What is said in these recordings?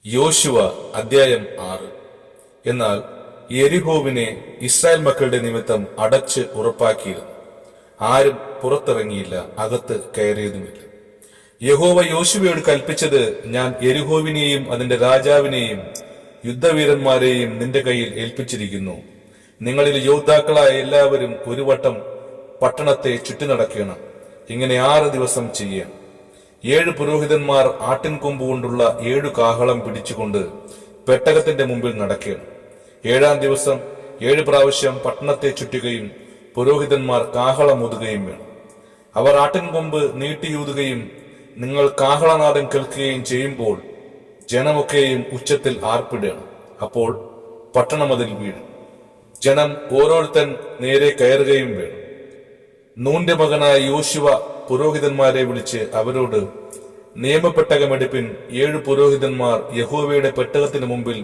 യോശുവ അധ്യായം 6. എന്നാൽ യെരിഹോവിനെ ഇസ്രായേൽ മക്കളുടെ നിമിത്തം അടച്ച് ഉറപ്പാക്കിയിരുന്നു. ആരും പുറത്തിറങ്ങിയില്ല, അകത്ത് കയറിയതുമില്ല. യഹോവ യോശുവയോട് കൽപ്പിച്ചത്, ഞാൻ യെരിഹോവിനെയും അതിന്റെ രാജാവിനെയും യുദ്ധവീരന്മാരെയും നിന്റെ കയ്യിൽ ഏൽപ്പിച്ചിരിക്കുന്നു. നിങ്ങളിൽ യോദ്ധാക്കളായ എല്ലാവരും ഒരു വട്ടം പട്ടണത്തെ ചുറ്റി നടക്കണം. ഇങ്ങനെ 6 ദിവസം ചെയ്യണം. 7 പുരോഹിതന്മാർ ആട്ടിൻകൊമ്പ് കൊണ്ടുള്ള 7 കാഹളം പിടിച്ചുകൊണ്ട് പെട്ടകത്തിന്റെ മുമ്പിൽ നടക്കണം. 7-ാം ദിവസം 7 പ്രാവശ്യം പട്ടണത്തെ ചുറ്റുകയും പുരോഹിതന്മാർ കാഹളമൂതുകയും വേണം. അവർ ആട്ടിൻകൊമ്പ് നീട്ടിയൂതുകയും നിങ്ങൾ കാഹളനാദം കേൾക്കുകയും ചെയ്യുമ്പോൾ ജനമൊക്കെയും ഉച്ചത്തിൽ ആർപ്പിടണം. അപ്പോൾ പട്ടണമതിൽ വീഴും. ജനം ഓരോരുത്തൻ നേരെ കയറുകയും വേണം. നൂന്റെ മകനായ യോശുവ പുരോഹിതന്മാരെ വിളിച്ച് അവരോട്, നിയമപ്പെട്ടകമെടുപ്പിൻ. 7 പുരോഹിതന്മാർ യഹോവയുടെ പെട്ടകത്തിന് മുമ്പിൽ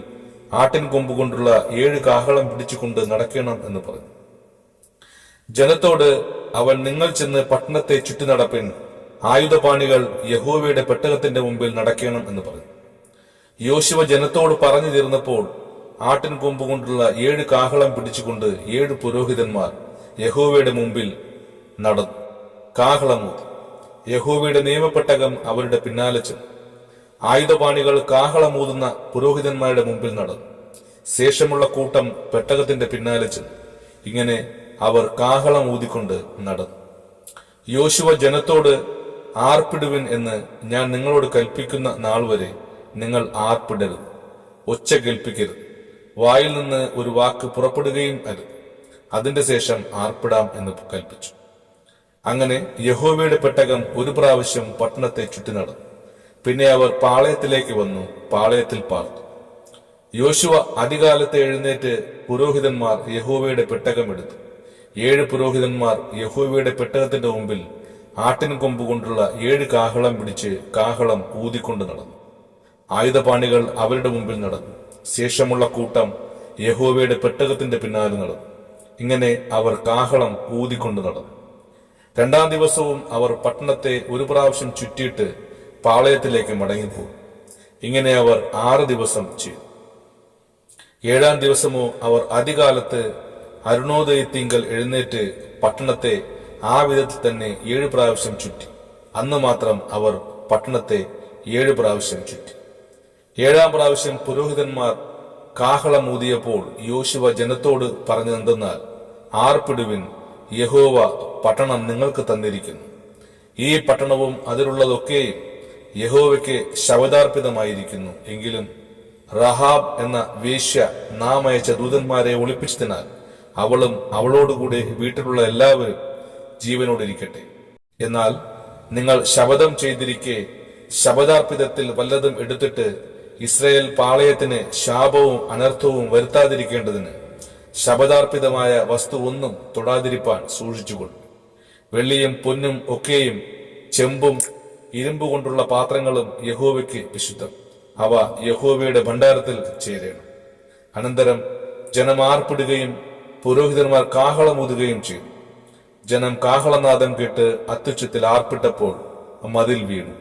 ആട്ടിൻകൊമ്പ് കൊണ്ടുള്ള 7 കാഹളം പിടിച്ചുകൊണ്ട് നടക്കണം എന്ന് പറഞ്ഞു. ജനത്തോട് അവൻ, നിങ്ങൾ ചെന്ന് പട്ടണത്തെ ചുറ്റി നടപ്പിൻ. ആയുധപാണികൾ യഹോവയുടെ പെട്ടകത്തിന്റെ മുമ്പിൽ നടക്കണം എന്ന് പറഞ്ഞു. യോശുവ ജനത്തോട് പറഞ്ഞു തീർന്നപ്പോൾ ആട്ടിൻകൊമ്പ് കൊണ്ടുള്ള 7 കാഹളം പിടിച്ചുകൊണ്ട് 7 പുരോഹിതന്മാർ യഹോവയുടെ മുമ്പിൽ നടന്നു. കാഹളമൂതി. യഹോവയുടെ നിയമപ്പെട്ടകം അവരുടെ പിന്നാലെ ചെന്നു. ആയുധപാണികൾ കാഹളമൂതുന്ന പുരോഹിതന്മാരുടെ മുമ്പിൽ നടന്നു. ശേഷമുള്ള കൂട്ടം പെട്ടകത്തിന്റെ പിന്നാലെ ചെന്നു. ഇങ്ങനെ അവർ കാഹളമൂതിക്കൊണ്ട് നടന്നു. യോശുവ ജനത്തോട്, ആർപ്പിടുവിൻ എന്ന് ഞാൻ നിങ്ങളോട് കൽപ്പിക്കുന്ന നാൾ വരെ നിങ്ങൾ ആർപ്പിടരുത്, ഒച്ച കേൾപ്പിക്കരുത്. വായിൽ നിന്ന് ഒരു വാക്ക് പുറപ്പെടുകയും അരുത്. അതിന്റെ ശേഷം ആർപ്പിടാം എന്ന് കൽപ്പിച്ചു. അങ്ങനെ യഹോവയുടെ പെട്ടകം 1 പ്രാവശ്യം പട്ടണത്തെ ചുറ്റി നടന്നു. പിന്നെ അവർ പാളയത്തിലേക്ക് വന്നു, പാളയത്തിൽ പാർത്തു. യോശുവ അതികാലത്തെ എഴുന്നേറ്റ് പുരോഹിതന്മാർ യഹോവയുടെ പെട്ടകം എടുത്തു. 7 പുരോഹിതന്മാർ യഹോവയുടെ പെട്ടകത്തിന്റെ മുമ്പിൽ ആട്ടിൻകൊമ്പ് കൊണ്ടുള്ള 7 കാഹളം പിടിച്ച് കാഹളം ഊതിക്കൊണ്ട് നടന്നു. ആയുധപാണികൾ അവരുടെ മുമ്പിൽ നടന്നു. ശേഷമുള്ള കൂട്ടം യഹോവയുടെ പെട്ടകത്തിന്റെ പിന്നാലെ നടന്നു. ഇങ്ങനെ അവർ കാഹളം ഊതിക്കൊണ്ട് നടന്നു. 2-ാം ദിവസവും അവർ പട്ടണത്തെ 1 പ്രാവശ്യം ചുറ്റിയിട്ട് പാളയത്തിലേക്ക് മടങ്ങിപ്പോയി. ഇങ്ങനെ അവർ 6 ദിവസം ചെയ്തു. 7-ാം ദിവസമോ അവർ അതികാലത്ത് അരുണോദയത്തിങ്കൽ എഴുന്നേറ്റ് പട്ടണത്തെ ആ വിധത്തിൽ തന്നെ 7 പ്രാവശ്യം ചുറ്റി. അന്ന് മാത്രം അവർ പട്ടണത്തെ 7 പ്രാവശ്യം ചുറ്റി. 7-ാം പ്രാവശ്യം പുരോഹിതന്മാർ കാഹളമൂതിയപ്പോൾ യോശുവ ജനത്തോട് പറഞ്ഞതെന്തെന്നാൽ, ആർപ്പിടുവിൻ, യഹോവ പട്ടണം നിങ്ങൾക്ക് തന്നിരിക്കുന്നു. ഈ പട്ടണവും അതിലുള്ളതൊക്കെയും യഹോവയ്ക്ക് ശവദാർപ്പിതമായിരിക്കുന്നു. എങ്കിലും റഹാബ് എന്ന വേശ്യ നാം അയച്ച ദൂതന്മാരെ ഒളിപ്പിച്ചതിനാൽ അവളും അവളോടുകൂടി വീട്ടിലുള്ള എല്ലാവരും ജീവനോടിരിക്കട്ടെ. എന്നാൽ നിങ്ങൾ ശപഥം ചെയ്തിരിക്കെ ശപഥാർപ്പിതത്തിൽ വല്ലതും എടുത്തിട്ട് ഇസ്രായേൽ പാളയത്തിന് ശാപവും അനർത്ഥവും വരുത്താതിരിക്കേണ്ടതിന് ശപഥാർപ്പിതമായ വസ്തു ഒന്നും തൊടാതിരിപ്പാൻ സൂക്ഷിച്ചുകൊള്ളു. വെള്ളിയും പൊന്നും ഒക്കെയും ചെമ്പും ഇരുമ്പ് കൊണ്ടുള്ള പാത്രങ്ങളും യഹോവയ്ക്ക് വിശുദ്ധം. അവ യഹോവയുടെ ഭണ്ഡാരത്തിൽ ചേരണം. അനന്തരം ജനം ആർപ്പിടുകയും പുരോഹിതന്മാർ കാഹളമൂതുകയും ചെയ്തു. ജനം കാഹളനാദം കേട്ട് അത്യുച്ചത്തിൽ ആർപ്പിട്ടപ്പോൾ മതിൽ വീണു.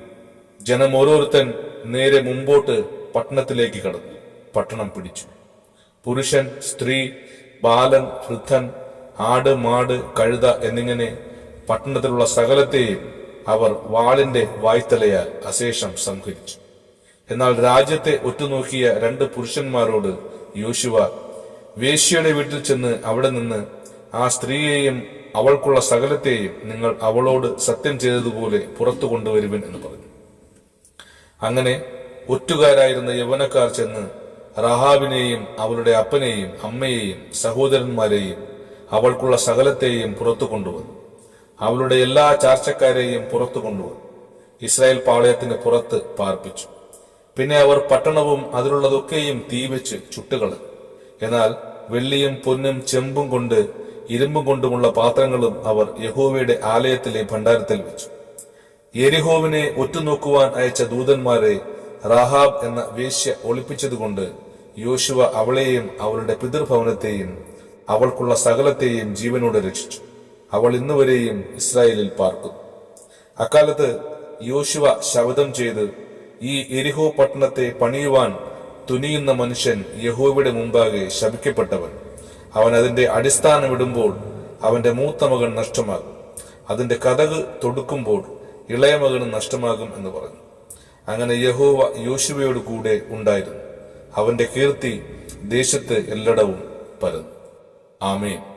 ജനം ഓരോരുത്തൻ നേരെ മുമ്പോട്ട് പട്ടണത്തിലേക്ക് കടന്നു. പട്ടണം പിടിച്ചു. പുരുഷൻ, സ്ത്രീ, ബാലൻ, വൃദ്ധൻ, ആട്, മാട്, കഴുത എന്നിങ്ങനെ പട്ടണത്തിലുള്ള സകലത്തെയും അവർ വാളിന്റെ വായ്ത്തലയാൽ അശേഷം സംഹരിച്ചു. എന്നാൽ രാജ്യത്തെ ഒറ്റുനോക്കിയ 2 പുരുഷന്മാരോട് യോശുവ, വേശ്യയുടെ വീട്ടിൽ ചെന്ന് അവിടെ നിന്ന് ആ സ്ത്രീയെയും അവൾക്കുള്ള സകലത്തെയും നിങ്ങൾ അവളോട് സത്യം ചെയ്തതുപോലെ പുറത്തു കൊണ്ടുവരുവിൻ എന്ന് പറഞ്ഞു. അങ്ങനെ ഒറ്റുകാരായിരുന്ന യൗവനക്കാർ ചെന്ന് റഹാബിനെയും അവളുടെ അപ്പനെയും അമ്മയെയും സഹോദരന്മാരെയും അവൾക്കുള്ള സകലത്തെയും പുറത്തു കൊണ്ടുവന്നു. അവളുടെ എല്ലാ ചാർച്ചക്കാരെയും പുറത്തു കൊണ്ടുവന്നു ഇസ്രായേൽ പാളയത്തിന് പുറത്ത് പാർപ്പിച്ചു. പിന്നെ അവർ പട്ടണവും അതിലുള്ളതൊക്കെയും തീവെച്ച് ചുട്ടുകളഞ്ഞു. എന്നാൽ വെള്ളിയും പൊന്നും ചെമ്പും കൊണ്ട് ഇരുമ്പും കൊണ്ടുമുള്ള പാത്രങ്ങളും അവർ യഹോവയുടെ ആലയത്തിലെ ഭണ്ഡാരത്തിൽ വെച്ചു. യെരിഹോവിനെ ഒറ്റുനോക്കുവാൻ അയച്ച ദൂതന്മാരെ റഹാബ് എന്ന വേശ്യ ഒളിപ്പിച്ചതുകൊണ്ട് യോശുവ അവളെയും അവളുടെ പിതൃഭവനത്തെയും അവൾക്കുള്ള സകലത്തെയും ജീവനോടെ രക്ഷിച്ചു. അവൾ ഇന്നുവരെയും ഇസ്രായേലിൽ പാർക്കുന്നു. അക്കാലത്ത് യോശുവ ശപഥം ചെയ്ത്, ഈ യെരിഹോ പട്ടണത്തെ പണിയുവാൻ തുനിയുന്ന മനുഷ്യൻ യഹോവയുടെ മുമ്പാകെ ശപിക്കപ്പെട്ടവൻ. അവൻ അതിന്റെ അടിസ്ഥാനം ഇടുമ്പോൾ അവന്റെ മൂത്ത മകൻ നഷ്ടമാകും, അതിന്റെ കതക് തൊടുക്കുമ്പോൾ ഇളയ മകനും നഷ്ടമാകും എന്ന് പറഞ്ഞു. അങ്ങനെ യഹോവ യോശുവയോട് കൂടെ ഉണ്ടായിരുന്നു. അവന്റെ കീർത്തി ദേശത്ത് എല്ലായിടവും പരന്നു. ആമേൻ.